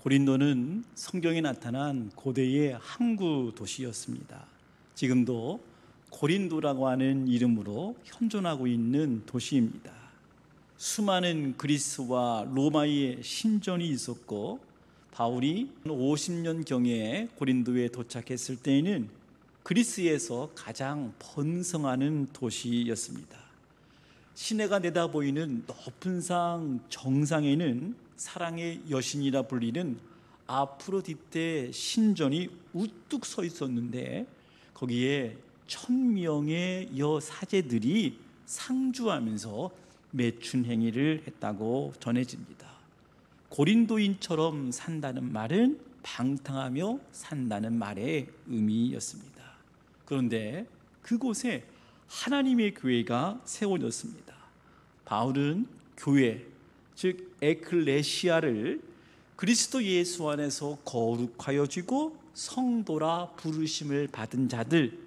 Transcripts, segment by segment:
고린도는 성경에 나타난 고대의 항구 도시였습니다. 지금도 고린도라고 하는 이름으로 현존하고 있는 도시입니다. 수많은 그리스와 로마의 신전이 있었고, 바울이 50년경에 고린도에 도착했을 때에는 그리스에서 가장 번성하는 도시였습니다. 시내가 내다보이는 높은 산 정상에는 사랑의 여신이라 불리는 아프로디테 신전이 우뚝 서 있었는데, 거기에 1000명의 여사제들이 상주하면서 매춘 행위를 했다고 전해집니다. 고린도인처럼 산다는 말은 방탕하며 산다는 말의 의미였습니다. 그런데 그곳에 하나님의 교회가 세워졌습니다. 바울은 교회, 즉 에클레시아를 그리스도 예수 안에서 거룩하여지고 성도라 부르심을 받은 자들,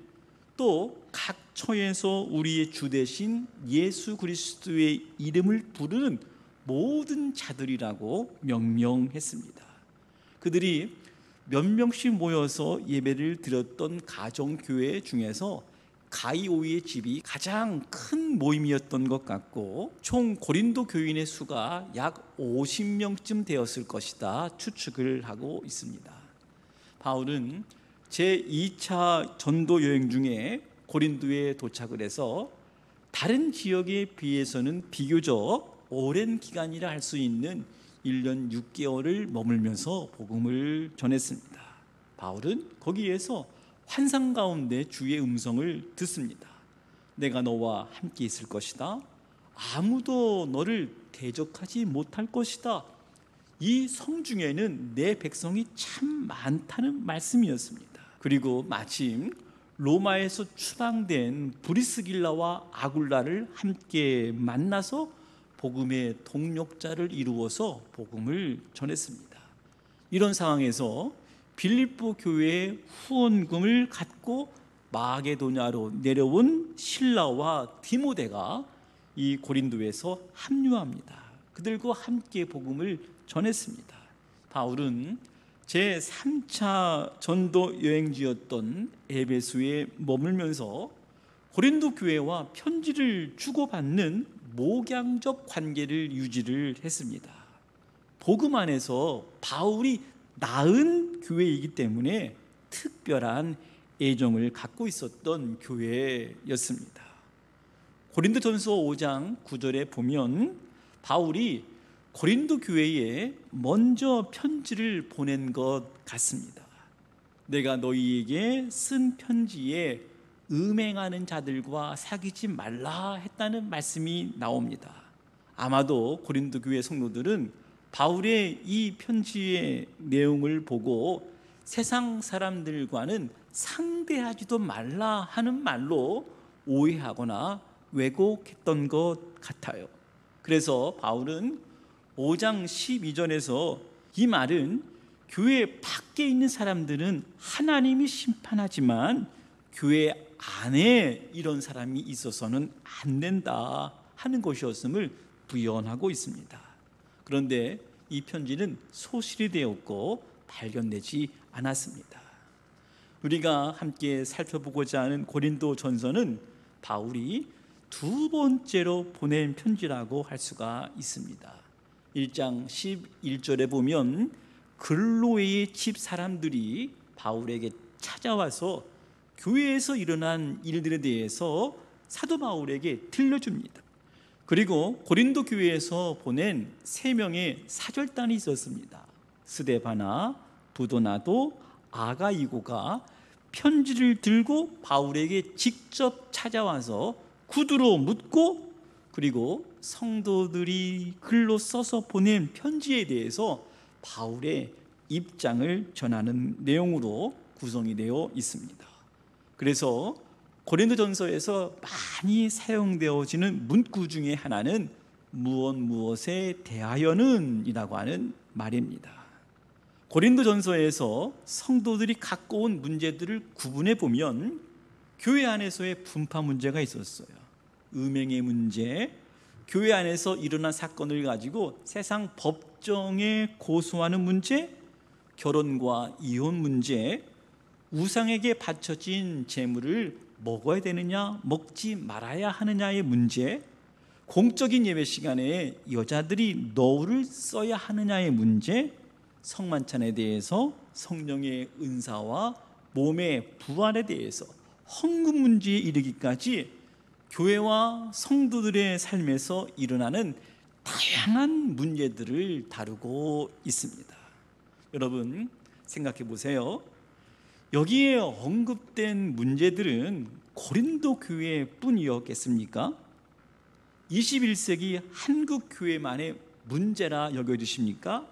또 각 처에서 우리의 주 되신 예수 그리스도의 이름을 부르는 모든 자들이라고 명명했습니다. 그들이 몇 명씩 모여서 예배를 드렸던 가정교회 중에서 가이오의 집이 가장 큰 모임이었던 것 같고, 총 고린도 교인의 수가 약 50명쯤 되었을 것이다 추측을 하고 있습니다. 바울은 제2차 전도 여행 중에 고린도에 도착을 해서 다른 지역에 비해서는 비교적 오랜 기간이라 할 수 있는 1년 6개월을 머물면서 복음을 전했습니다. 바울은 거기에서 환상 가운데 주의 음성을 듣습니다. 내가 너와 함께 있을 것이다. 아무도 너를 대적하지 못할 것이다. 이 성중에는 내 백성이 참 많다는 말씀이었습니다. 그리고 마침 로마에서 추방된 브리스길라와 아굴라를 함께 만나서 복음의 동력자를 이루어서 복음을 전했습니다. 이런 상황에서 빌립보 교회의 후원금을 갖고 마게도냐로 내려온 실라와 디모데가 이 고린도에서 합류합니다. 그들과 함께 복음을 전했습니다. 바울은 제3차 전도 여행지였던 에베소에 머물면서 고린도 교회와 편지를 주고받는 목양적 관계를 유지를 했습니다. 복음 안에서 바울이 낳은 교회이기 때문에 특별한 애정을 갖고 있었던 교회였습니다. 고린도전서 5장 9절에 보면 바울이 고린도 교회에 먼저 편지를 보낸 것 같습니다. 내가 너희에게 쓴 편지에 음행하는 자들과 사귀지 말라 했다는 말씀이 나옵니다. 아마도 고린도 교회 성도들은 바울의 이 편지의 내용을 보고 세상 사람들과는 상대하지도 말라 하는 말로 오해하거나 왜곡했던 것 같아요. 그래서 바울은 5장 12절에서 이 말은 교회 밖에 있는 사람들은 하나님이 심판하지만 교회 안에 이런 사람이 있어서는 안 된다 하는 것이었음을 부연하고 있습니다. 그런데 이 편지는 소실이 되었고 발견되지 않았습니다. 우리가 함께 살펴보고자 하는 고린도 전서는 바울이 두 번째로 보낸 편지라고 할 수가 있습니다. 1장 11절에 보면 글로의 집 사람들이 바울에게 찾아와서 교회에서 일어난 일들에 대해서 사도 바울에게 들려줍니다. 그리고 고린도 교회에서 보낸 3명의 사절단이 있었습니다. 스데바나, 부도나도, 아가이고가 편지를 들고 바울에게 직접 찾아와서 구두로 묻고, 그리고 성도들이 글로 써서 보낸 편지에 대해서 바울의 입장을 전하는 내용으로 구성이 되어 있습니다. 그래서 고린도전서에서 많이 사용되어지는 문구 중에 하나는 무엇에 대하여는 이라고 하는 말입니다. 고린도전서에서 성도들이 갖고 온 문제들을 구분해 보면 교회 안에서의 분파 문제가 있었어요. 음행의 문제, 교회 안에서 일어난 사건을 가지고 세상 법정에 고소하는 문제, 결혼과 이혼 문제, 우상에게 바쳐진 재물을 먹어야 되느냐 먹지 말아야 하느냐의 문제, 공적인 예배 시간에 여자들이 너울을 써야 하느냐의 문제, 성만찬에 대해서 성령의 은사와 몸의 부활에 대해서 헌금 문제에 이르기까지 교회와 성도들의 삶에서 일어나는 다양한 문제들을 다루고 있습니다. 여러분 생각해 보세요. 여기에 언급된 문제들은 고린도 교회뿐이었겠습니까? 21세기 한국 교회만의 문제라 여겨주십니까?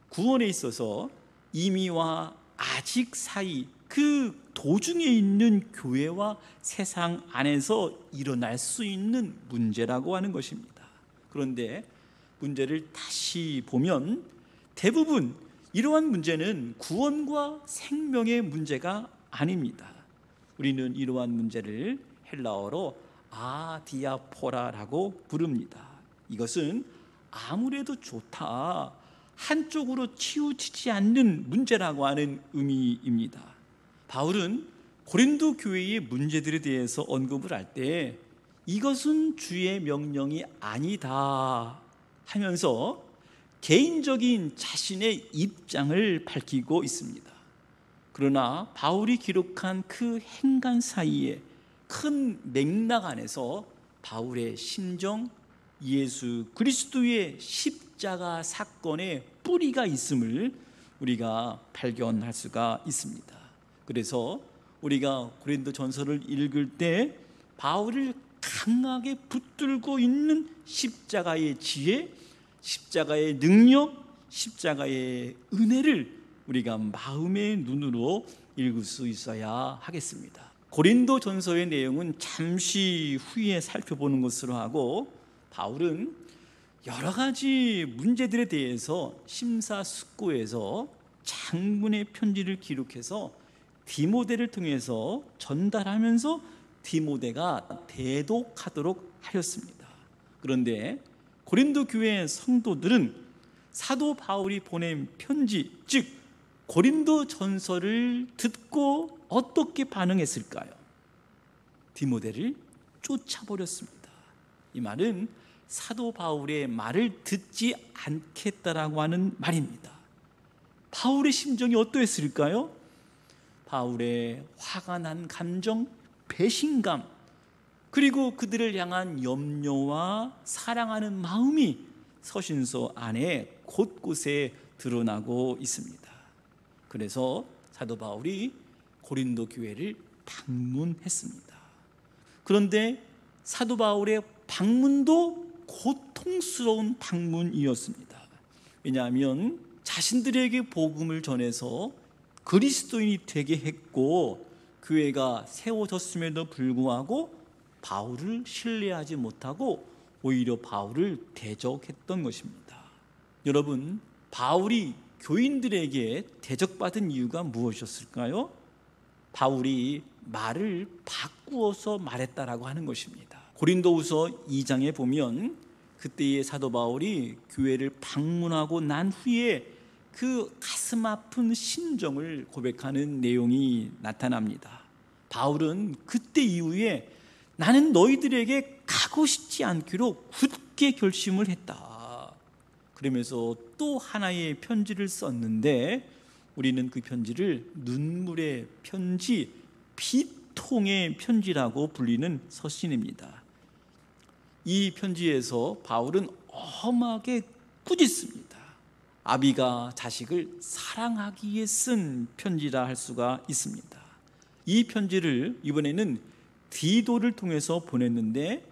구원에 있어서 이미와 아직 사이, 그 도중에 있는 교회와 세상 안에서 일어날 수 있는 문제라고 하는 것입니다. 그런데 문제를 다시 보면 대부분 이러한 문제는 구원과 생명의 문제가 아닙니다. 우리는 이러한 문제를 헬라어로 아디아포라라고 부릅니다. 이것은 아무래도 좋다, 한쪽으로 치우치지 않는 문제라고 하는 의미입니다. 바울은 고린도 교회의 문제들에 대해서 언급을 할 때 이것은 주의 명령이 아니다 하면서 개인적인 자신의 입장을 밝히고 있습니다. 그러나 바울이 기록한 그 행간 사이에 큰 맥락 안에서 바울의 심정, 예수 그리스도의 십자가 사건의 뿌리가 있음을 우리가 발견할 수가 있습니다. 그래서 우리가 고린도 전서를 읽을 때 바울을 강하게 붙들고 있는 십자가의 지혜, 십자가의 능력, 십자가의 은혜를 우리가 마음의 눈으로 읽을 수 있어야 하겠습니다. 고린도 전서의 내용은 잠시 후에 살펴보는 것으로 하고, 바울은 여러 가지 문제들에 대해서 심사숙고해서 장문의 편지를 기록해서 디모데를 통해서 전달하면서 디모데가 대독하도록 하였습니다. 그런데 고린도 교회 성도들은 사도 바울이 보낸 편지, 즉 고린도 전서를 듣고 어떻게 반응했을까요? 디모데를 쫓아버렸습니다. 이 말은 사도 바울의 말을 듣지 않겠다라고 하는 말입니다. 바울의 심정이 어떠했을까요? 바울의 화가 난 감정, 배신감, 그리고 그들을 향한 염려와 사랑하는 마음이 서신서 안에 곳곳에 드러나고 있습니다. 그래서 사도 바울이 고린도 교회를 방문했습니다. 그런데 사도 바울의 방문도 고통스러운 방문이었습니다. 왜냐하면 자신들에게 복음을 전해서 그리스도인이 되게 했고 교회가 세워졌음에도 불구하고 바울을 신뢰하지 못하고 오히려 바울을 대적했던 것입니다. 여러분, 바울이 교인들에게 대적받은 이유가 무엇이었을까요? 바울이 말을 바꾸어서 말했다라고 하는 것입니다. 고린도후서 2장에 보면 그때의 사도 바울이 교회를 방문하고 난 후에 그 가슴 아픈 심정을 고백하는 내용이 나타납니다. 바울은 그때 이후에 나는 너희들에게 가고 싶지 않기로 굳게 결심을 했다. 그러면서 또 하나의 편지를 썼는데 우리는 그 편지를 눈물의 편지, 비통의 편지라고 불리는 서신입니다. 이 편지에서 바울은 엄하게 꾸짖습니다. 아비가 자식을 사랑하기에 쓴 편지라 할 수가 있습니다. 이 편지를 이번에는 디도를 통해서 보냈는데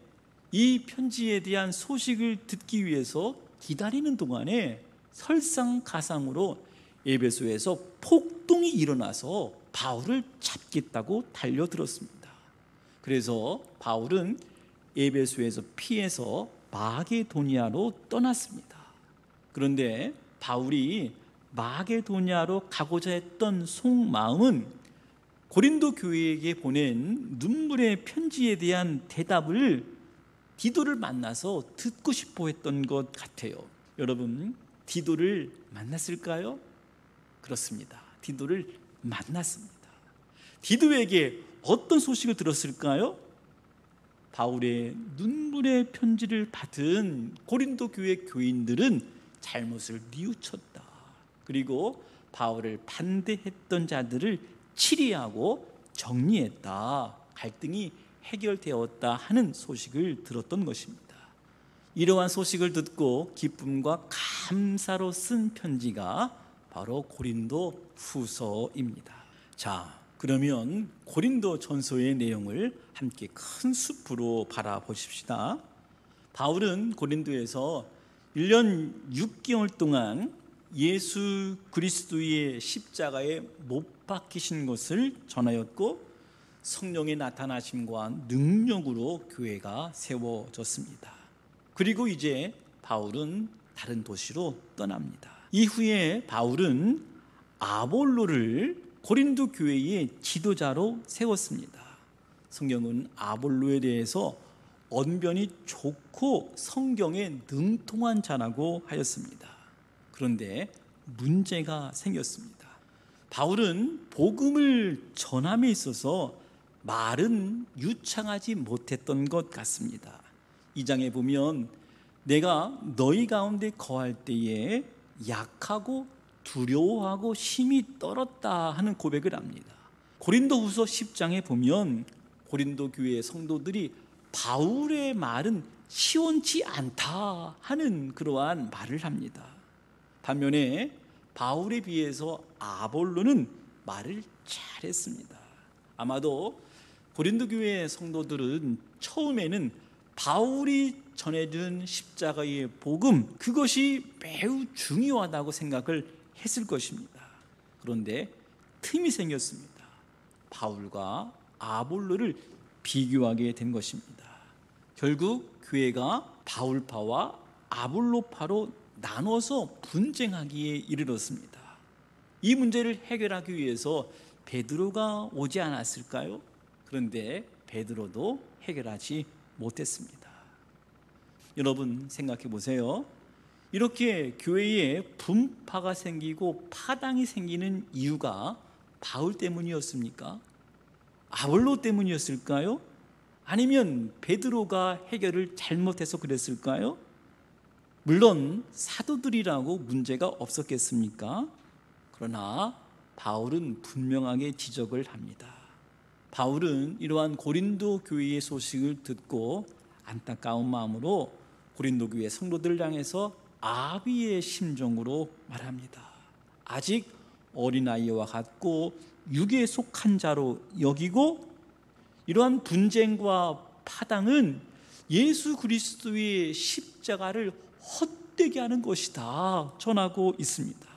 이 편지에 대한 소식을 듣기 위해서 기다리는 동안에 설상가상으로 에베소에서 폭동이 일어나서 바울을 잡겠다고 달려들었습니다. 그래서 바울은 에베소에서 피해서 마게도니아로 떠났습니다. 그런데 바울이 마게도니아로 가고자 했던 속마음은 고린도 교회에게 보낸 눈물의 편지에 대한 대답을 디도를 만나서 듣고 싶어 했던 것 같아요. 여러분, 디도를 만났을까요? 그렇습니다. 디도를 만났습니다. 디도에게 어떤 소식을 들었을까요? 바울의 눈물의 편지를 받은 고린도 교회 교인들은 잘못을 뉘우쳤다. 그리고 바울을 반대했던 자들을 치리하고 정리했다. 갈등이 해결되었다 하는 소식을 들었던 것입니다. 이러한 소식을 듣고 기쁨과 감사로 쓴 편지가 바로 고린도 후서입니다. 자, 그러면 고린도 전서의 내용을 함께 큰 숲으로 바라보십시다. 바울은 고린도에서 1년 6개월 동안 예수 그리스도의 십자가에 못 박히신 것을 전하였고, 성령의 나타나심과 능력으로 교회가 세워졌습니다. 그리고 이제 바울은 다른 도시로 떠납니다. 이후에 바울은 아볼로를 고린도 교회의 지도자로 세웠습니다. 성경은 아볼로에 대해서 언변이 좋고 성경에 능통한 자라고 하였습니다. 그런데 문제가 생겼습니다. 바울은 복음을 전함에 있어서 말은 유창하지 못했던 것 같습니다. 2장에 보면 내가 너희 가운데 거할 때에 약하고 두려워하고 힘이 떨었다 하는 고백을 합니다. 고린도후서 10장에 보면 고린도 교회의 성도들이 바울의 말은 시원치 않다 하는 그러한 말을 합니다. 반면에 바울에 비해서 아볼로는 말을 잘했습니다. 아마도 고린도 교회의 성도들은 처음에는 바울이 전해준 십자가의 복음, 그것이 매우 중요하다고 생각을 했을 것입니다. 그런데 틈이 생겼습니다. 바울과 아볼로를 비교하게 된 것입니다. 결국 교회가 바울파와 아볼로파로 나눠서 분쟁하기에 이르렀습니다. 이 문제를 해결하기 위해서 베드로가 오지 않았을까요? 그런데 베드로도 해결하지 못했습니다. 여러분 생각해 보세요. 이렇게 교회에 분파가 생기고 파당이 생기는 이유가 바울 때문이었습니까? 아볼로 때문이었을까요? 아니면 베드로가 해결을 잘못해서 그랬을까요? 물론 사도들이라고 문제가 없었겠습니까? 그러나 바울은 분명하게 지적을 합니다. 바울은 이러한 고린도 교회의 소식을 듣고 안타까운 마음으로 고린도 교회 성도들을 향해서 아비의 심정으로 말합니다. 아직 어린아이와 같고 육에 속한 자로 여기고, 이러한 분쟁과 파당은 예수 그리스도의 십자가를 헛되게 하는 것이다 전하고 있습니다.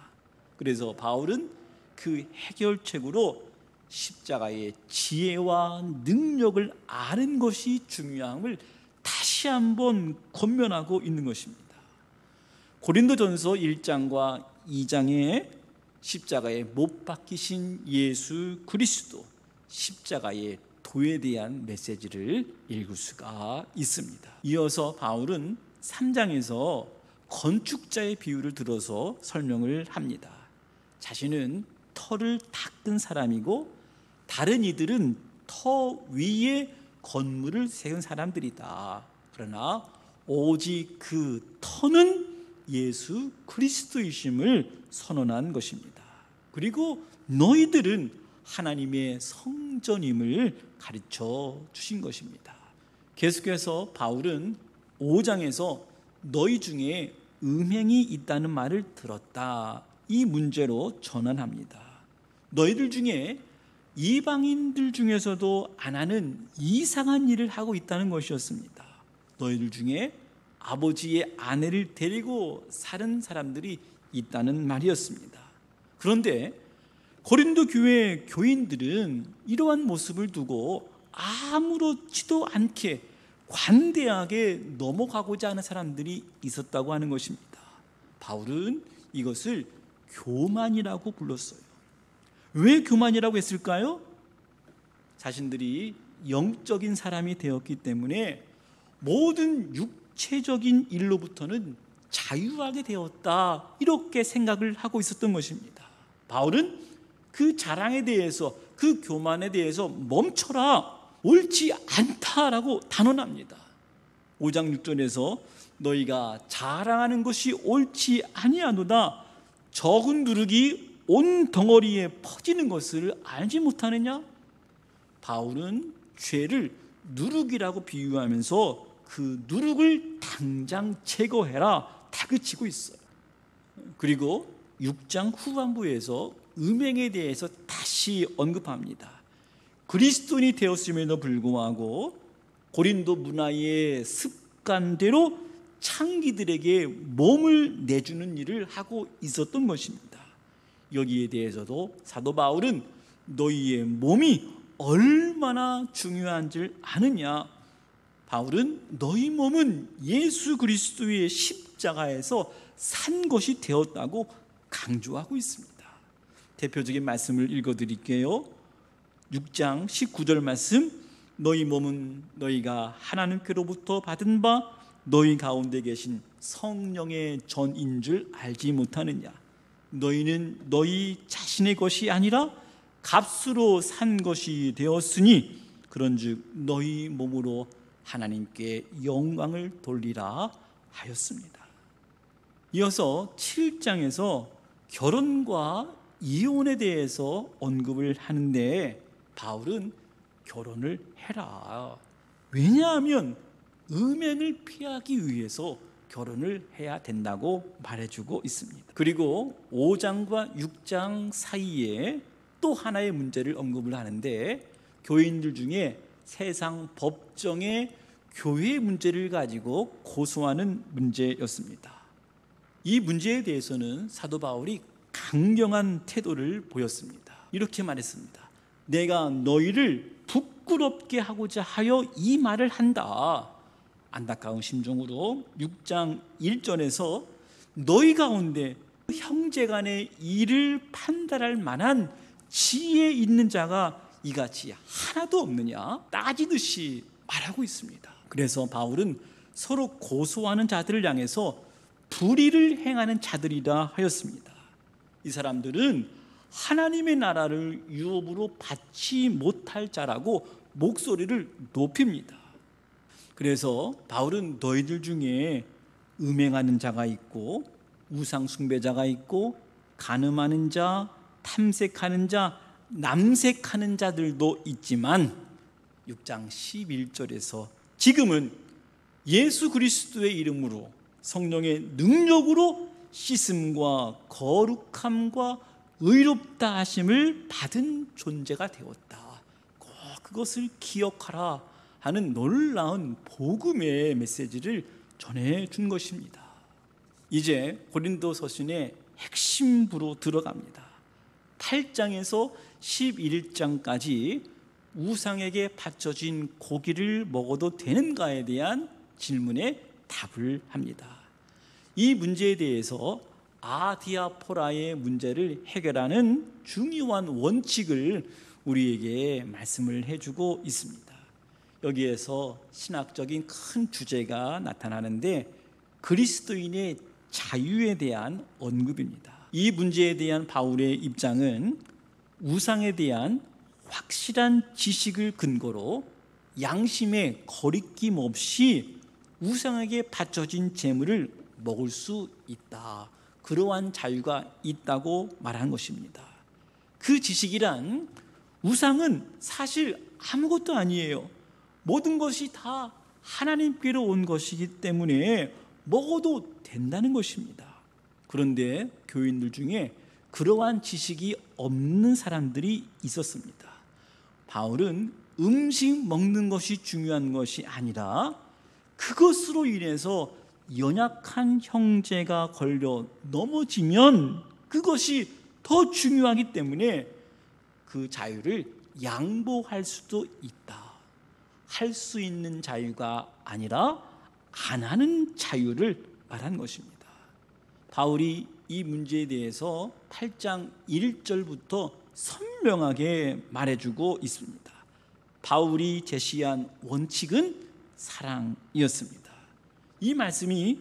그래서 바울은 그 해결책으로 십자가의 지혜와 능력을 아는 것이 중요함을 다시 한번 권면하고 있는 것입니다. 고린도전서 1장과 2장에 십자가에 못 박히신 예수 그리스도, 십자가의 도에 대한 메시지를 읽을 수가 있습니다. 이어서 바울은 3장에서 건축자의 비유를 들어서 설명을 합니다. 자신은 터를 닦은 사람이고 다른 이들은 터 위에 건물을 세운 사람들이다. 그러나 오직 그 터는 예수 그리스도이심을 선언한 것입니다. 그리고 너희들은 하나님의 성전임을 가르쳐 주신 것입니다. 계속해서 바울은 5장에서 너희 중에 음행이 있다는 말을 들었다, 이 문제로 전환합니다. 너희들 중에 이방인들 중에서도 안 하는 이상한 일을 하고 있다는 것이었습니다. 너희들 중에 아버지의 아내를 데리고 사는 사람들이 있다는 말이었습니다. 그런데 고린도 교회 교인들은 이러한 모습을 두고 아무렇지도 않게 관대하게 넘어가고자 하는 사람들이 있었다고 하는 것입니다. 바울은 이것을 교만이라고 불렀어요. 왜 교만이라고 했을까요? 자신들이 영적인 사람이 되었기 때문에 모든 육체적인 일로부터는 자유하게 되었다, 이렇게 생각을 하고 있었던 것입니다. 바울은 그 자랑에 대해서, 그 교만에 대해서 멈춰라, 옳지 않다라고 단언합니다. 5장 6절에서 너희가 자랑하는 것이 옳지 아니하노다. 적은 누룩이 온 덩어리에 퍼지는 것을 알지 못하느냐? 바울은 죄를 누룩이라고 비유하면서 그 누룩을 당장 제거해라 다그치고 있어요. 그리고 6장 후반부에서 음행에 대해서 다시 언급합니다. 그리스도인이 되었음에도 불구하고 고린도 문화의 습관대로 창기들에게 몸을 내주는 일을 하고 있었던 것입니다. 여기에 대해서도 사도 바울은 너희의 몸이 얼마나 중요한 줄 아느냐? 바울은 너희 몸은 예수 그리스도의 십자가에서 산 것이 되었다고 강조하고 있습니다. 대표적인 말씀을 읽어드릴게요. 6장 19절 말씀, 너희 몸은 너희가 하나님께로부터 받은 바 너희 가운데 계신 성령의 전인 줄 알지 못하느냐? 너희는 너희 자신의 것이 아니라 값으로 산 것이 되었으니 그런즉 너희 몸으로 하나님께 영광을 돌리라 하였습니다. 이어서 7장에서 결혼과 이혼에 대해서 언급을 하는데 바울은 결혼을 해라. 왜냐하면 음행을 피하기 위해서 결혼을 해야 된다고 말해주고 있습니다. 그리고 5장과 6장 사이에 또 하나의 문제를 언급을 하는데 교인들 중에 세상 법정의 교회 문제를 가지고 고소하는 문제였습니다. 이 문제에 대해서는 사도 바울이 강경한 태도를 보였습니다. 이렇게 말했습니다. 내가 너희를 부끄럽게 하고자 하여 이 말을 한다. 안타까운 심정으로 6장 1절에서 너희 가운데 형제간의 일을 판단할 만한 지혜 있는 자가 이같이 하나도 없느냐 따지듯이 말하고 있습니다. 그래서 바울은 서로 고소하는 자들을 향해서 불의를 행하는 자들이라 하였습니다. 이 사람들은 하나님의 나라를 유업으로 받지 못할 자라고 목소리를 높입니다. 그래서 바울은 너희들 중에 음행하는 자가 있고 우상 숭배자가 있고 간음하는 자, 탐색하는 자, 남색하는 자들도 있지만 6장 11절에서 지금은 예수 그리스도의 이름으로 성령의 능력으로 씻음과 거룩함과 의롭다 하심을 받은 존재가 되었다. 꼭 그것을 기억하라 하는 놀라운 복음의 메시지를 전해준 것입니다. 이제 고린도 서신의 핵심부로 들어갑니다. 8장에서 11장까지 우상에게 바쳐진 고기를 먹어도 되는가에 대한 질문에 답을 합니다. 이 문제에 대해서 아디아포라의 문제를 해결하는 중요한 원칙을 우리에게 말씀을 해주고 있습니다. 여기에서 신학적인 큰 주제가 나타나는데 그리스도인의 자유에 대한 언급입니다. 이 문제에 대한 바울의 입장은 우상에 대한 확실한 지식을 근거로 양심에 거리낌 없이 우상에게 바쳐진 재물을 먹을 수 있다. 그러한 자유가 있다고 말한 것입니다. 그 지식이란 우상은 사실 아무것도 아니에요. 모든 것이 다 하나님께로 온 것이기 때문에 먹어도 된다는 것입니다. 그런데 교인들 중에 그러한 지식이 없는 사람들이 있었습니다. 바울은 음식 먹는 것이 중요한 것이 아니라 그것으로 인해서 연약한 형제가 걸려 넘어지면 그것이 더 중요하기 때문에 그 자유를 양보할 수도 있다. 할 수 있는 자유가 아니라 안 하는 자유를 말한 것입니다. 바울이 이 문제에 대해서 8장 1절부터 선명하게 말해주고 있습니다. 바울이 제시한 원칙은 사랑이었습니다. 이 말씀이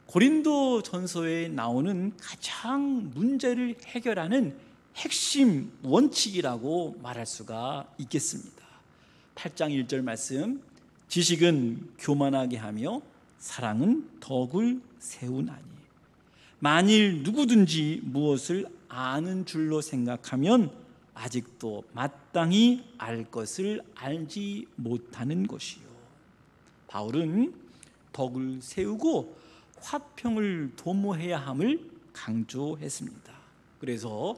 고린도 전서에 나오는 가장 문제를 해결하는 핵심 원칙이라고 말할 수가 있겠습니다. 8장 1절 말씀, 지식은 교만하게 하며 사랑은 덕을 세우나니. 만일 누구든지 무엇을 아는 줄로 생각하면 아직도 마땅히 알 것을 알지 못하는 것이요. 바울은 덕을 세우고 화평을 도모해야 함을 강조했습니다. 그래서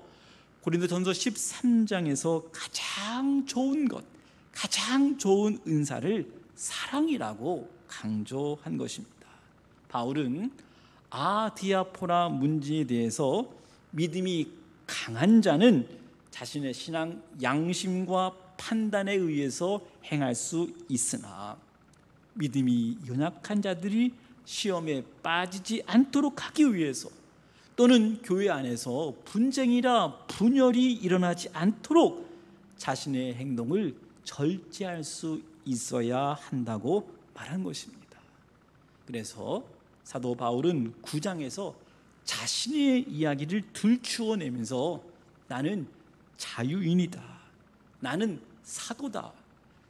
고린도전서 13장에서 가장 좋은 것, 가장 좋은 은사를 사랑이라고 강조한 것입니다. 바울은 아디아포라 문제에 대해서 믿음이 강한 자는 자신의 신앙 양심과 판단에 의해서 행할 수 있으나 믿음이 연약한 자들이 시험에 빠지지 않도록 하기 위해서, 또는 교회 안에서 분쟁이나 분열이 일어나지 않도록 자신의 행동을 절제할 수 있어야 한다고 말한 것입니다. 그래서 사도 바울은 9장에서 자신의 이야기를 들추어내면서 나는 자유인이다, 나는 사도다,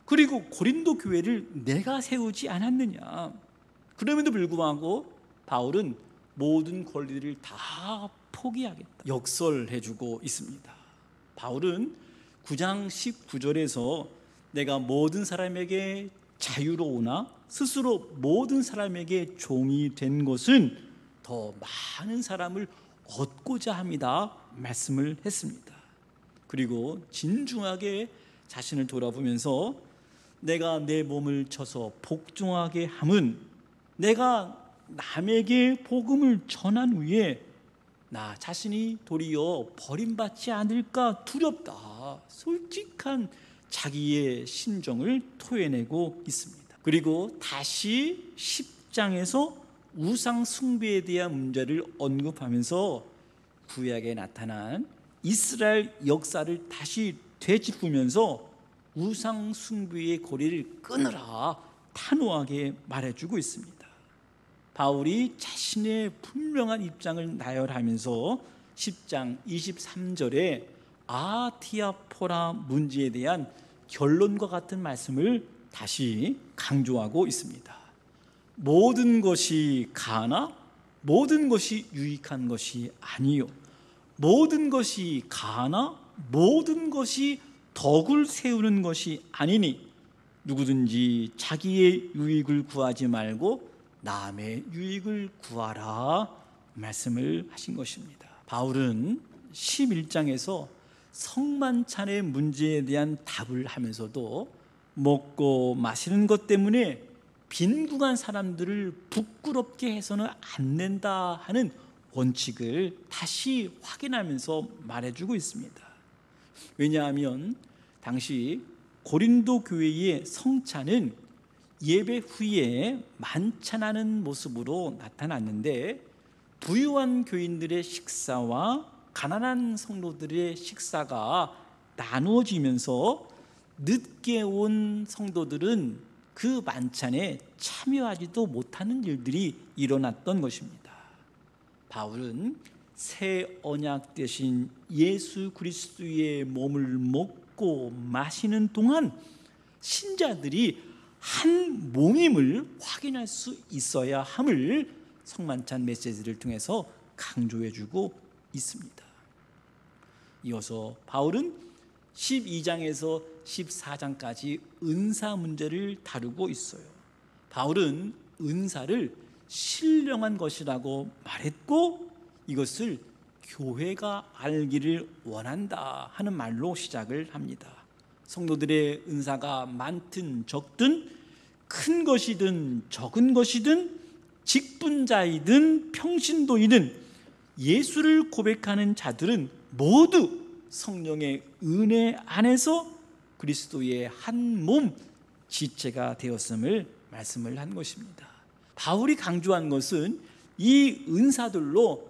그리고 고린도 교회를 내가 세우지 않았느냐. 그럼에도 불구하고 바울은 모든 권리를 다 포기하겠다 역설해주고 있습니다. 바울은 9장 19절에서 내가 모든 사람에게 자유로우나 스스로 모든 사람에게 종이 된 것은 더 많은 사람을 얻고자 합니다 말씀을 했습니다. 그리고 진중하게 자신을 돌아보면서 내가 내 몸을 쳐서 복종하게 함은 내가 남에게 복음을 전한 후에 나 자신이 도리어 버림받지 않을까 두렵다. 솔직한 자기의 심정을 토해내고 있습니다. 그리고 다시 10장에서 우상 숭배에 대한 문제를 언급하면서 구약에 나타난 이스라엘 역사를 다시 되짚으면서 우상 숭배의 고리를 끊으라 단호하게 말해주고 있습니다. 바울이 자신의 분명한 입장을 나열하면서 10장 23절에 아디아포라 문제에 대한 결론과 같은 말씀을 다시 강조하고 있습니다. 모든 것이 가나 모든 것이 유익한 것이 아니요, 모든 것이 가나 모든 것이 덕을 세우는 것이 아니니 누구든지 자기의 유익을 구하지 말고 남의 유익을 구하라 말씀을 하신 것입니다. 바울은 11장에서 성만찬의 문제에 대한 답을 하면서도 먹고 마시는 것 때문에 빈궁한 사람들을 부끄럽게 해서는 안 된다 하는 원칙을 다시 확인하면서 말해주고 있습니다. 왜냐하면 당시 고린도 교회의 성찬은 예배 후에 만찬하는 모습으로 나타났는데 부유한 교인들의 식사와 가난한 성도들의 식사가 나누어지면서 늦게 온 성도들은 그 만찬에 참여하지도 못하는 일들이 일어났던 것입니다. 바울은 새 언약 대신 예수 그리스도의 몸을 먹고 마시는 동안 신자들이 한 몸임을 확인할 수 있어야 함을 성만찬 메시지를 통해서 강조해주고 있습니다. 이어서 바울은 12장에서 14장까지 은사 문제를 다루고 있어요. 바울은 은사를 신령한 것이라고 말했고 이것을 교회가 알기를 원한다 하는 말로 시작을 합니다. 성도들의 은사가 많든 적든, 큰 것이든 적은 것이든, 직분자이든 평신도이든 예수를 고백하는 자들은 모두 성령의 은혜 안에서 그리스도의 한 몸 지체가 되었음을 말씀을 한 것입니다. 바울이 강조한 것은 이 은사들로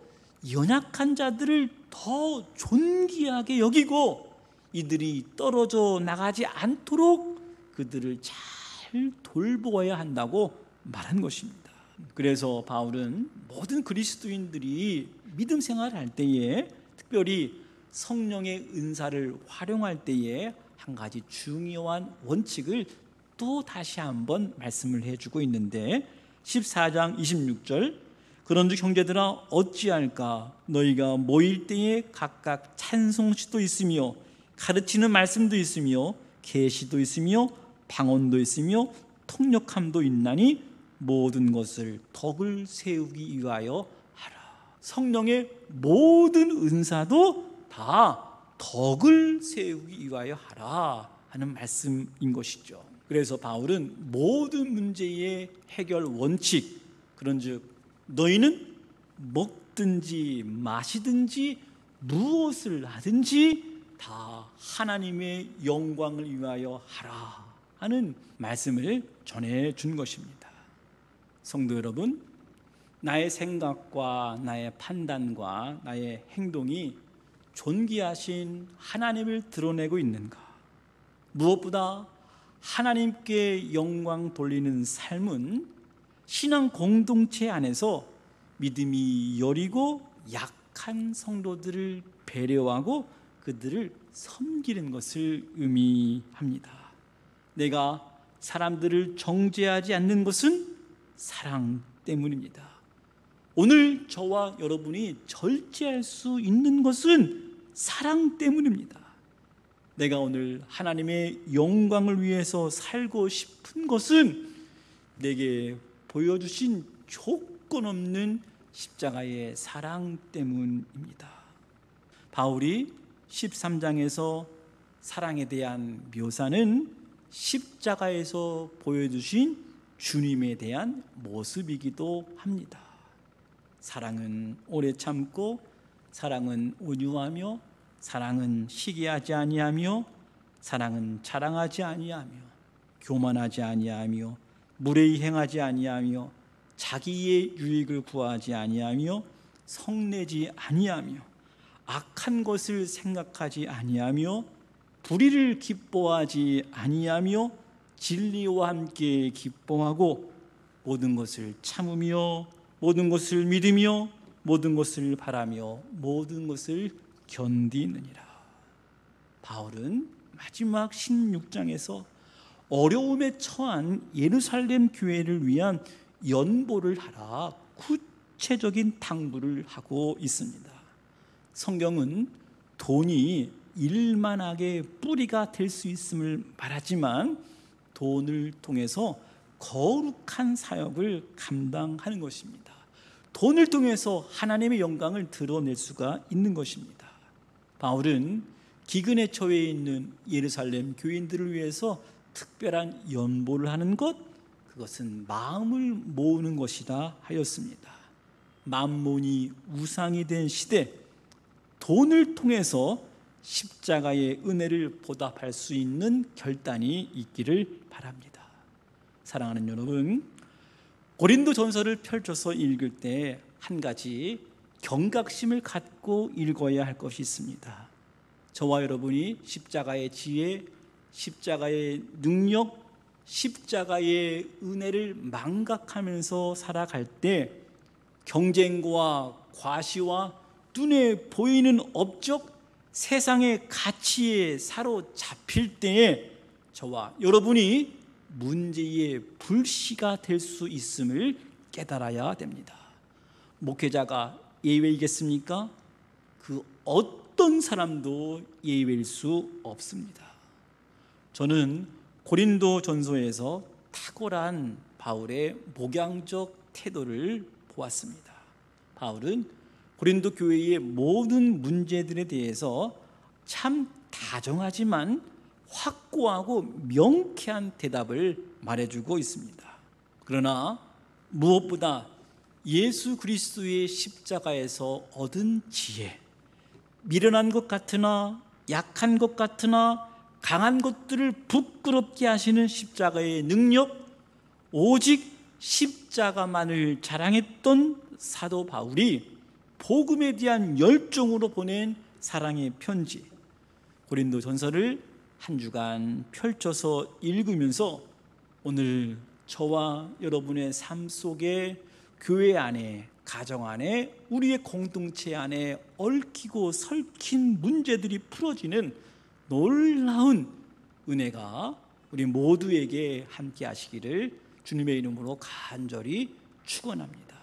연약한 자들을 더 존귀하게 여기고 이들이 떨어져 나가지 않도록 그들을 잘 돌보아야 한다고 말한 것입니다. 그래서 바울은 모든 그리스도인들이 믿음 생활을 할 때에 특별히 성령의 은사를 활용할 때에 한 가지 중요한 원칙을 또 다시 한번 말씀을 해주고 있는데 14장 26절 그런즉 형제들아 어찌할까 너희가 모일 때에 각각 찬송시도 있으며 가르치는 말씀도 있으며 계시도 있으며 방언도 있으며 통역함도 있나니 모든 것을 덕을 세우기 위하여 하라. 성령의 모든 은사도 다 덕을 세우기 위하여 하라 하는 말씀인 것이죠. 그래서 바울은 모든 문제의 해결 원칙, 그런즉 너희는 먹든지 마시든지 무엇을 하든지 다 하나님의 영광을 위하여 하라 하는 말씀을 전해준 것입니다. 성도 여러분, 나의 생각과 나의 판단과 나의 행동이 존귀하신 하나님을 드러내고 있는가? 무엇보다 하나님께 영광 돌리는 삶은 신앙 공동체 안에서 믿음이 여리고 약한 성도들을 배려하고 그들을 섬기는 것을 의미합니다. 내가 사람들을 정죄하지 않는 것은 사랑 때문입니다. 오늘 저와 여러분이 절제할 수 있는 것은 사랑 때문입니다. 내가 오늘 하나님의 영광을 위해서 살고 싶은 것은 내게 보여주신 조건 없는 십자가의 사랑 때문입니다. 바울이 13장에서 사랑에 대한 묘사는 십자가에서 보여주신 주님에 대한 모습이기도 합니다. 사랑은 오래 참고 사랑은 온유하며 사랑은 시기하지 아니하며 사랑은 자랑하지 아니하며 교만하지 아니하며 무례히 행하지 아니하며 자기의 유익을 구하지 아니하며 성내지 아니하며 악한 것을 생각하지 아니하며 불의를 기뻐하지 아니하며 진리와 함께 기뻐하고 모든 것을 참으며 모든 것을 믿으며 모든 것을 바라며 모든 것을 견디느니라. 바울은 마지막 16장에서 어려움에 처한 예루살렘 교회를 위한 연보를 하라 구체적인 당부를 하고 있습니다. 성경은 돈이 일만하게 뿌리가 될 수 있음을 말하지만 돈을 통해서 거룩한 사역을 감당하는 것입니다. 돈을 통해서 하나님의 영광을 드러낼 수가 있는 것입니다. 바울은 기근에 처해 있는 예루살렘 교인들을 위해서 특별한 연보를 하는 것, 그것은 마음을 모으는 것이다 하였습니다. 만몬이 우상이 된 시대, 돈을 통해서 십자가의 은혜를 보답할 수 있는 결단이 있기를 바랍니다. 사랑하는 여러분, 고린도전서를 펼쳐서 읽을 때 한 가지 경각심을 갖고 읽어야 할 것이 있습니다. 저와 여러분이 십자가의 지혜, 십자가의 능력, 십자가의 은혜를 망각하면서 살아갈 때 경쟁과 과시와 눈에 보이는 업적, 세상의 가치에 사로잡힐 때에 저와 여러분이 문제의 불씨가 될 수 있음을 깨달아야 됩니다. 목회자가 예외이겠습니까? 그 어떤 사람도 예외일 수 없습니다. 저는 고린도전서에서 탁월한 바울의 목양적 태도를 보았습니다. 바울은 고린도 교회의 모든 문제들에 대해서 참 다정하지만 확고하고 명쾌한 대답을 말해주고 있습니다. 그러나 무엇보다 예수 그리스도의 십자가에서 얻은 지혜, 미련한 것 같으나 약한 것 같으나 강한 것들을 부끄럽게 하시는 십자가의 능력, 오직 십자가만을 자랑했던 사도 바울이 복음에 대한 열정으로 보낸 사랑의 편지, 고린도전서를 한 주간 펼쳐서 읽으면서 오늘 저와 여러분의 삶 속에 교회 안에 가정 안에, 우리의 공동체 안에 얽히고 설킨 문제들이 풀어지는 놀라운 은혜가 우리 모두에게 함께 하시기를 주님의 이름으로 간절히 축원합니다.